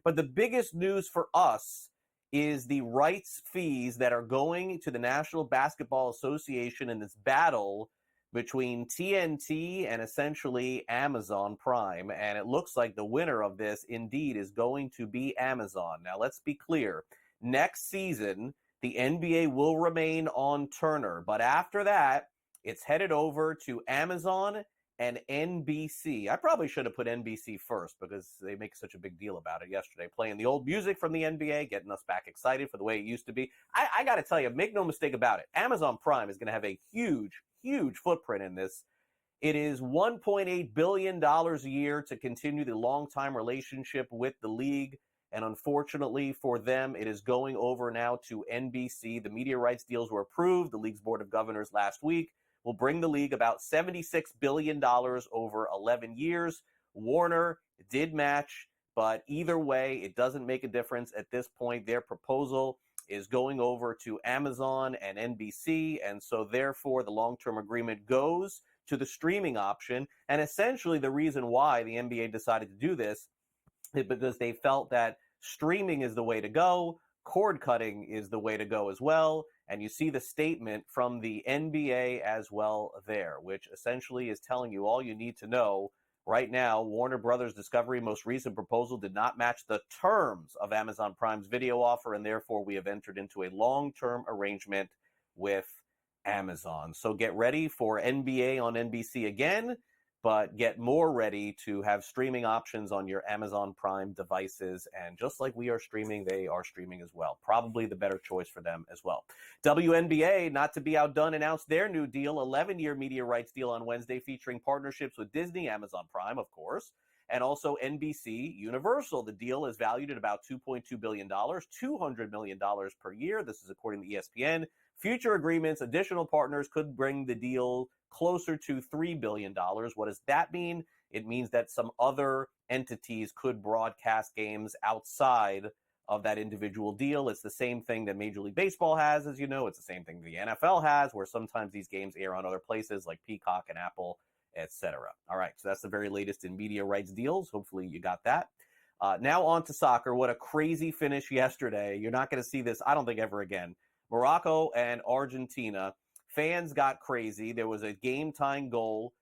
But the biggest news for us is the rights fees that are going to the National Basketball Association in this battle between TNT and essentially Amazon Prime. And it looks like the winner of this indeed is going to be Amazon. Now, let's be clear. Next season, the NBA will remain on Turner. But after that, it's headed over to Amazon and NBC. I probably should have put NBC first because they make such a big deal about it yesterday, playing the old music from the NBA, getting us back excited for the way it used to be. I got to tell you, make no mistake about it, Amazon Prime is going to have a huge footprint in this. It is $1.8 billion a year to continue the long-time relationship with the league. And unfortunately for them, it is going over now to NBC. The media rights deals were approved. The league's board of governors last week will bring the league about $76 billion over 11 years. Warner did match, but either way, it doesn't make a difference at this point. Their proposal is going over to Amazon and NBC, and so therefore the long-term agreement goes to the streaming option. And essentially the reason why the NBA decided to do this is because they felt that streaming is the way to go, cord cutting is the way to go as well. And you see the statement from the NBA as well there, which essentially is telling you all you need to know. Right now, Warner Brothers Discovery most recent proposal did not match the terms of Amazon Prime's video offer, and therefore we have entered into a long-term arrangement with Amazon. So get ready for NBA on NBC again, but get more ready to have streaming options on your Amazon Prime devices. And just like we are streaming, they are streaming as well. Probably the better choice for them as well. WNBA, not to be outdone, announced their new deal, 11-year media rights deal on Wednesday, featuring partnerships with Disney, Amazon Prime, of course, and also NBC Universal. The deal is valued at about $2.2 billion, $200 million per year. This is according to ESPN. Future agreements, additional partners could bring the deal closer to $3 billion. What does that mean? It means that some other entities could broadcast games outside of that individual deal. It's the same thing that Major League Baseball has, as you know. It's the same thing the NFL has, where sometimes these games air on other places like Peacock and Apple, etc. All right, so that's the very latest in media rights deals. Hopefully you got that. Now on to soccer. What a crazy finish yesterday. You're not going to see this, I don't think, ever again. Morocco and Argentina. Fans got crazy. There was a game-tying goal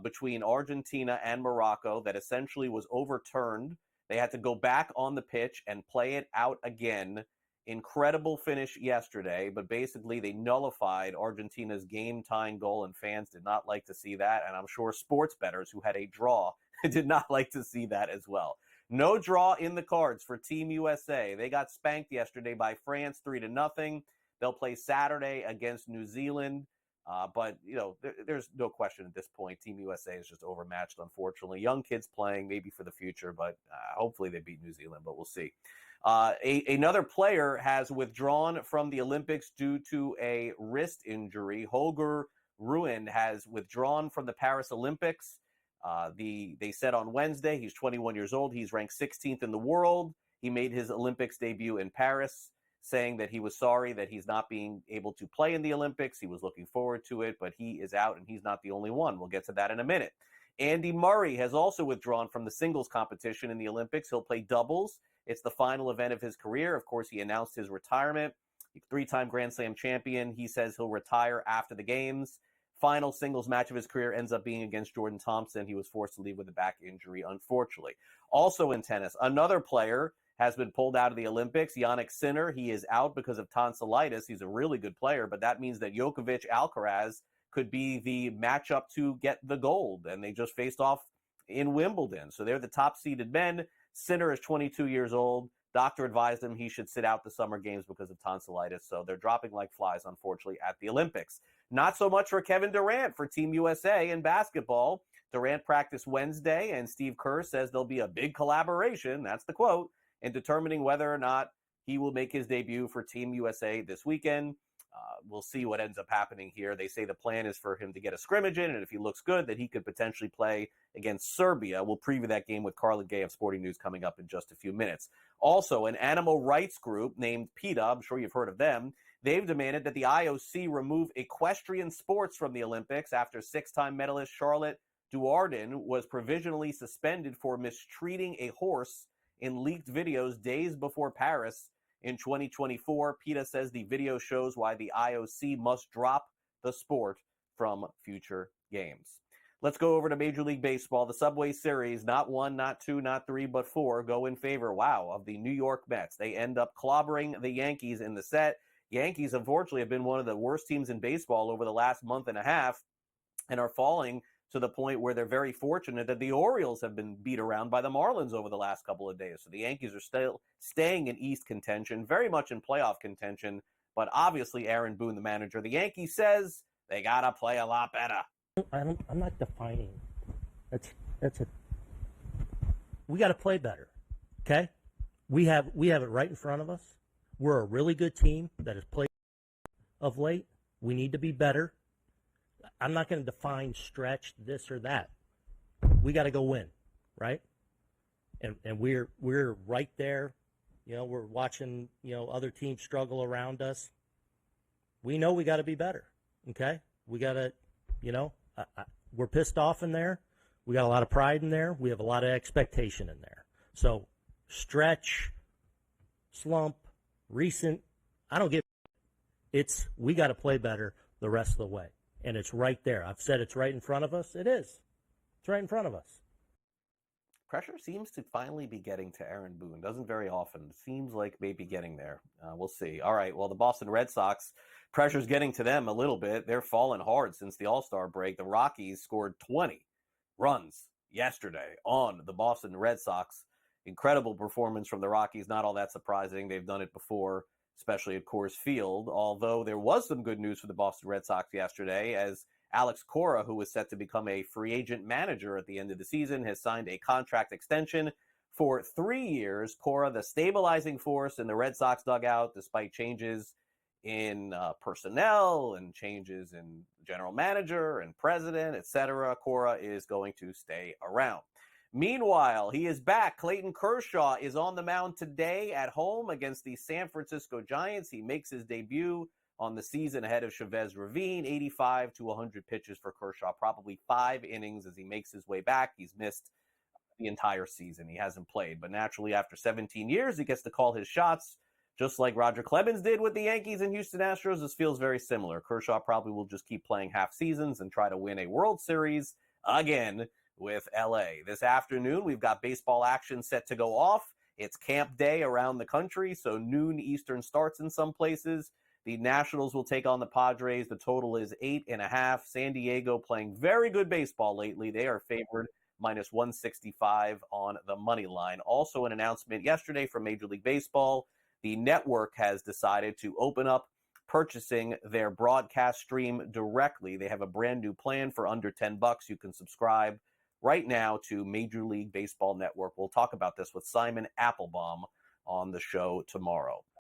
between Argentina and Morocco that essentially was overturned. They had to go back on the pitch and play it out again. Incredible finish yesterday, but basically they nullified Argentina's game-tying goal, and fans did not like to see that. And I'm sure sports bettors who had a draw did not like to see that as well. No draw in the cards for Team USA. They got spanked yesterday by France 3-0. They'll play Saturday against New Zealand. But, you know, there's no question at this point. Team USA is just overmatched, unfortunately. Young kids playing maybe for the future, but hopefully they beat New Zealand, but we'll see. Another player has withdrawn from the Olympics due to a wrist injury. Holger Rune has withdrawn from the Paris Olympics. They said on Wednesday he's 21 years old. He's ranked 16th in the world. He made his Olympics debut in Paris, saying that he was sorry that he's not being able to play in the Olympics. He was looking forward to it, but he is out, and he's not the only one. We'll get to that in a minute. Andy Murray has also withdrawn from the singles competition in the Olympics. He'll play doubles. It's the final event of his career. Of course, he announced his retirement. Three-time Grand Slam champion. He says he'll retire after the games. Final singles match of his career ends up being against Jordan Thompson. He was forced to leave with a back injury, unfortunately. Also in tennis, another player has been pulled out of the Olympics. Yannick Sinner, he is out because of tonsillitis. He's a really good player, but that means that Djokovic Alcaraz could be the matchup to get the gold, and they just faced off in Wimbledon. So they're the top-seeded men. Sinner is 22 years old. Doctor advised him he should sit out the summer games because of tonsillitis, so they're dropping like flies, unfortunately, at the Olympics. Not so much for Kevin Durant for Team USA in basketball. Durant practiced Wednesday, and Steve Kerr says there'll be a big collaboration, that's the quote, in determining whether or not he will make his debut for Team USA this weekend. We'll see what ends up happening here. They say the plan is for him to get a scrimmage in, and if he looks good, that he could potentially play against Serbia. We'll preview that game with Carlin Gay of Sporting News coming up in just a few minutes. Also, an animal rights group named PETA, I'm sure you've heard of them, they've demanded that the IOC remove equestrian sports from the Olympics after six-time medalist Charlotte Duardin was provisionally suspended for mistreating a horse in leaked videos days before Paris in 2024. PETA says the video shows why the IOC must drop the sport from future games. Let's go over to Major League Baseball. The Subway Series, not 1, not 2, not 3, but 4, go in favor, of the New York Mets. They end up clobbering the Yankees in the set. Yankees, unfortunately, have been one of the worst teams in baseball over the last month and a half and are falling to the point where they're very fortunate that the Orioles have been beat around by the Marlins over the last couple of days. So the Yankees are still staying in East contention, very much in playoff contention, but obviously Aaron Boone, the manager of the Yankees, says they got to play a lot better. I'm not defining. We got to play better, okay? We have it right in front of us. We're a really good team that has played of late. We need to be better. I'm not going to define stretch this or that. We got to go win, right? And we're right there. We're watching other teams struggle around us. We know we got to be better, okay? We got to, we're pissed off in there. We got a lot of pride in there. We have a lot of expectation in there. So stretch, slump, recent, I don't give it's we got to play better the rest of the way. And it's right there. I've said it's right in front of us. It is. It's right in front of us. Pressure seems to finally be getting to Aaron Boone. Doesn't very often. It seems like maybe getting there. We'll see. All right, well, the Boston Red Sox, pressure's getting to them a little bit. They're falling hard since the All-Star break. The Rockies scored 20 runs yesterday on the Boston Red Sox. Incredible performance from the Rockies. Not all that surprising. They've done it before, especially at Coors Field, although there was some good news for the Boston Red Sox yesterday as Alex Cora, who was set to become a free agent manager at the end of the season, has signed a contract extension for 3 years. Cora, the stabilizing force in the Red Sox dugout, despite changes in personnel and changes in general manager and president, etc. Cora is going to stay around. Meanwhile, he is back. Clayton Kershaw is on the mound today at home against the San Francisco Giants. He makes his debut on the season ahead of Chavez Ravine. 85 to 100 pitches for Kershaw, probably 5 innings as he makes his way back. He's missed the entire season. He hasn't played, but naturally after 17 years, he gets to call his shots, just like Roger Clemens did with the Yankees and Houston Astros. This feels very similar. Kershaw probably will just keep playing half seasons and try to win a World Series again with LA. This afternoon, we've got baseball action set to go off. It's camp day around the country, so noon Eastern starts in some places. The Nationals will take on the Padres. The total is 8.5. San Diego playing very good baseball lately. They are favored minus 165 on the money line. Also an announcement yesterday from Major League Baseball. The network has decided to open up purchasing their broadcast stream directly. They have a brand new plan for under $10. You can subscribe right now to Major League Baseball Network. We'll talk about this with Simon Applebaum on the show tomorrow.